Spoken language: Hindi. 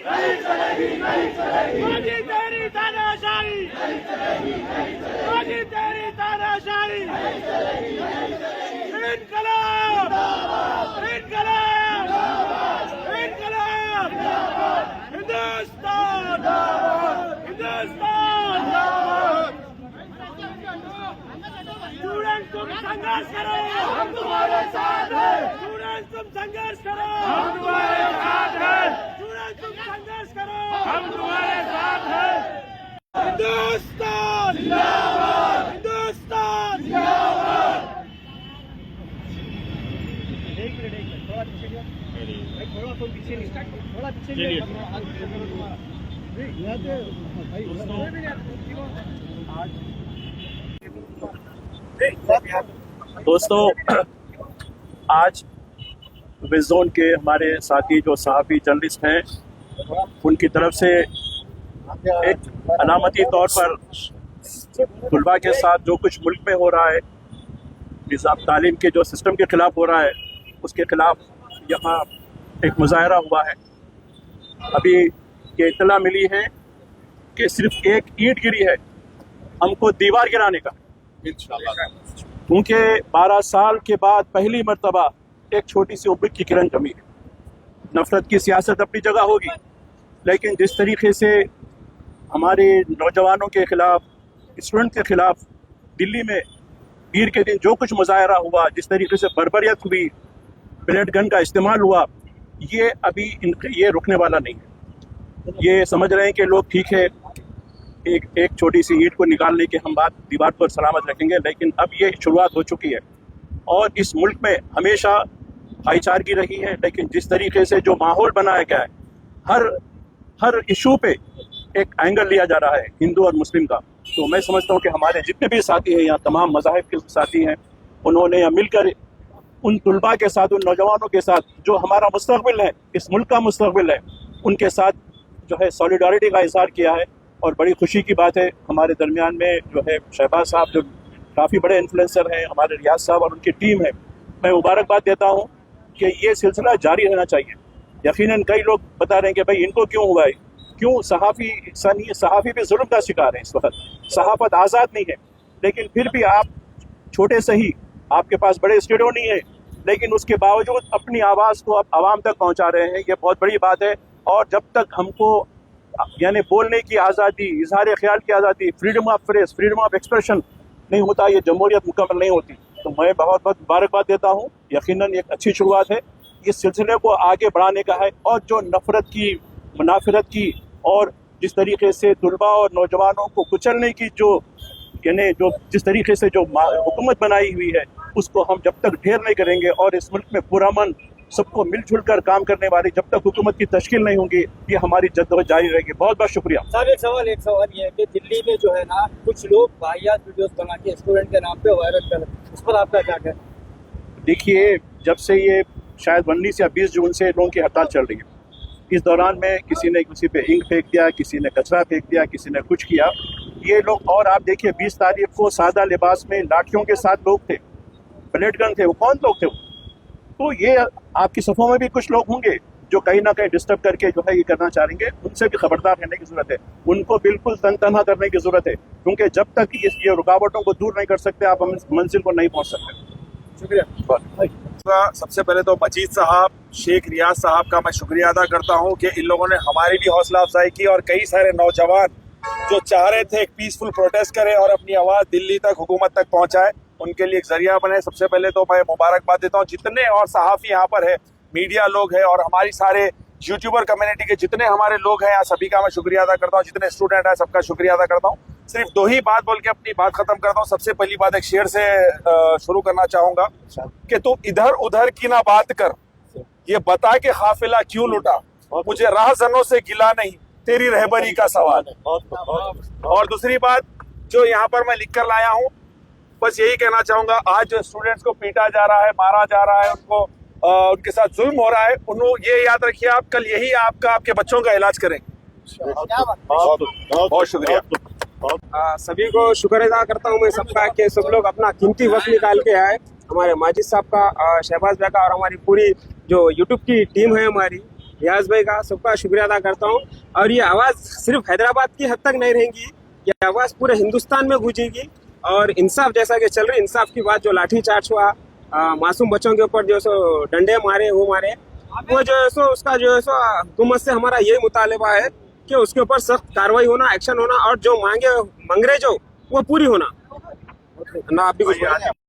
नहीं चलेगी, नहीं चलेगी। मोदी तेरी तानाशाही नहीं चलेगी, नहीं चलेगी। मोदी तेरी तानाशाही नहीं चलेगी, नहीं चलेगी। इनकलाब जिंदाबाद, इनकलाब जिंदाबाद, इनकलाब जिंदाबाद, हिंदुस्तान जिंदाबाद, हिंदुस्तान जिंदाबाद। स्टूडेंट तुम संघर्ष करो, हम तुम्हारे साथ हैं। स्टूडेंट तुम संघर्ष करो, हम तुम्हारे साथ हैं। स्टूडेंट तुम संघर्ष करो, हम तुम्हारे साथ हैं। हिंदुस्तान जिंदाबाद, हिंदुस्तान जिंदाबाद। दोस्तों, आज विजोन के हमारे साथी जो सहाफ़ी जर्नलिस्ट हैं, उनकी तरफ से एक अलामती तौर पर तुलबा के साथ जो कुछ मुल्क में हो रहा है, निज़ाम तालीम के जो सिस्टम के ख़िलाफ़ हो रहा है, उसके ख़िलाफ़ यहाँ एक मुज़ाहरा हुआ है। अभी ये इत्तला मिली है कि सिर्फ एक ईंट गिरी है हमको दीवार गिराने का, क्योंकि 12 साल के बाद पहली मर्तबा एक छोटी सी उम्र की किरण जमी है। नफरत की सियासत अपनी जगह होगी, लेकिन जिस तरीके से हमारे नौजवानों के ख़िलाफ़, स्टूडेंट के ख़िलाफ़ दिल्ली में पीर के दिन जो कुछ मुजाहरा हुआ, जिस तरीके से बर्बरियत हुई, पेलेट गन का इस्तेमाल हुआ, ये अभी ये रुकने वाला नहीं है। ये समझ रहे हैं कि लोग ठीक है, एक छोटी सी ईंट को निकालने के हम बात दीवार पर सलामत रखेंगे, लेकिन अब ये शुरुआत हो चुकी है। और इस मुल्क में हमेशा भाईचारगी रही है, लेकिन जिस तरीके से जो माहौल बनाया गया है, हर इशू पे एक एंगल लिया जा रहा है हिंदू और मुस्लिम का, तो मैं समझता हूँ कि हमारे जितने भी साथी हैं यहाँ, तमाम मज़ाहिब के साथी हैं, उन्होंने यहाँ मिलकर उन तुलबा के साथ, उन नौजवानों के साथ जो हमारा मुस्तकबिल है, इस मुल्क का मुस्तकबिल है, उनके साथ जो है सॉलिडारिटी का इज़हार किया है। और बड़ी खुशी की बात है, हमारे दरमियान में जो है शहबाज साहब जो काफ़ी बड़े इन्फ्लुएंसर हैं, हमारे रियाज साहब और उनकी टीम है, मैं मुबारकबाद देता हूँ कि ये सिलसिला जारी रहना चाहिए। यकीनन कई लोग बता रहे हैं कि भाई इनको क्यों हुआ है, क्यों सहाफ़ी भी जुल्म का शिकार है। इस वक्त सहाफ़त आज़ाद नहीं है, लेकिन फिर भी आप छोटे से ही, आपके पास बड़े स्टूडियो नहीं है, लेकिन उसके बावजूद अपनी आवाज़ को आप आवाम तक पहुँचा रहे हैं, ये बहुत बड़ी बात है। और जब तक हमको यानी बोलने की आज़ादी, इजहार ख्याल की आज़ादी, freedom of press, freedom of expression नहीं होता, ये जमहूरियत मुकम्मल नहीं होती। तो मैं बहुत बहुत मुबारकबाद देता हूँ। यकीनन एक अच्छी शुरुआत है, इस सिलसिले को आगे बढ़ाने का है। और जो नफ़रत की, मुनाफरत की और जिस तरीके से तुलबा और नौजवानों को कुचलने की जो जिस तरीके से जो हुकूमत बनाई हुई है, उसको हम जब तक ढेर नहीं करेंगे और इस मुल्क में पुरअमन सबको मिलजुल कर काम करने वाली जब तक हुकूमत की तश्कील नहीं होगी, ये हमारी जद्दोजहद जारी रहेगी। बहुत बहुत शुक्रिया। सर एक सवाल ये है कि दिल्ली में जो है ना, कुछ लोग वाहियात वीडियोस बना के स्टूडेंट के नाम पे वायरल कर, उस पर आपका क्या कहना है? देखिए, जब से ये शायद 19 या 20 जून से लोगों की हड़ताल चल रही है, इस दौरान में किसी ने किसी पे इंक फेंक दिया, किसी ने कचरा फेंक दिया, किसी ने कुछ किया, ये लोग। और आप देखिए 20 तारीख को सादा लिबास में लाठियों के साथ लोग थे, पेलेट गन थे, वो कौन लोग थे? तो ये आपकी सफ़ों में भी कुछ लोग होंगे जो कहीं ना कहीं डिस्टर्ब करके जो है ये करना चाहेंगे, उनसे भी खबरदार रहने की ज़रूरत है। उनको बिल्कुल तनहा करने की ज़रूरत है, क्योंकि जब तक ये रुकावटों को दूर नहीं कर सकते, आप मंजिल को नहीं पहुंच सकते। शुक्रिया। सबसे पहले तो मजीद साहब, शेख रियाज साहब का मैं शुक्रिया अदा करता हूँ कि इन लोगों ने हमारी भी हौसला अफजाई की, और कई सारे नौजवान जो चाह रहे थे एक पीसफुल प्रोटेस्ट करें और अपनी आवाज़ दिल्ली तक, हुकूमत तक पहुँचाए, उनके लिए एक जरिया बने। सबसे पहले तो मैं मुबारकबाद देता हूँ जितने और सहाफ़ी यहाँ पर है, मीडिया लोग हैं, और हमारी सारे यूट्यूबर कम्युनिटी के जितने हमारे लोग हैं, सभी का मैं शुक्रिया अदा करता हूँ। जितने स्टूडेंट हैं सबका शुक्रिया अदा करता हूँ। सिर्फ 2 ही बात बोल के अपनी बात खत्म करता हूँ। सबसे पहली बात एक शेर से शुरू करना चाहूंगा कि तू इधर उधर की ना बात कर, ये बता के काफिला क्यों लुटा, मुझे राहजनों से गिला नहीं, तेरी रहबरी का सवाल है। और दूसरी बात जो यहाँ पर मैं लिख कर लाया हूँ, बस यही कहना चाहूंगा, आज जो स्टूडेंट्स को पीटा जा रहा है, मारा जा रहा है, उनको उनके साथ जुल्म हो रहा है, उन्होंने ये याद रखिए, आप कल यही आपके बच्चों का इलाज करेंगे। बहुत शुक्रिया। सभी को शुक्र अदा करता हूँ मैं सबका कि सब लोग अपना कीमती वक्त निकाल के आए। हमारे माजिद साहब का, शहबाज भाई का और हमारी पूरी जो यूट्यूब की टीम है हमारी, रियाज भाई का, सबका शुक्रिया अदा करता हूँ। और ये आवाज़ सिर्फ हैदराबाद की हद तक नहीं रहेगी, ये आवाज़ पूरे हिंदुस्तान में गूंजेगी। और इंसाफ जैसा कि चल रही इंसाफ की बात, जो लाठीचार्ज हुआ मासूम बच्चों के ऊपर, जो सो डंडे मारे वो मारे, वो जो है सो उसका जो है सो हुकूमत से हमारा यही मुतालबा है कि उसके ऊपर सख्त कार्रवाई होना, एक्शन होना, और जो मांगे जो वो पूरी होना ना। आप भी कुछ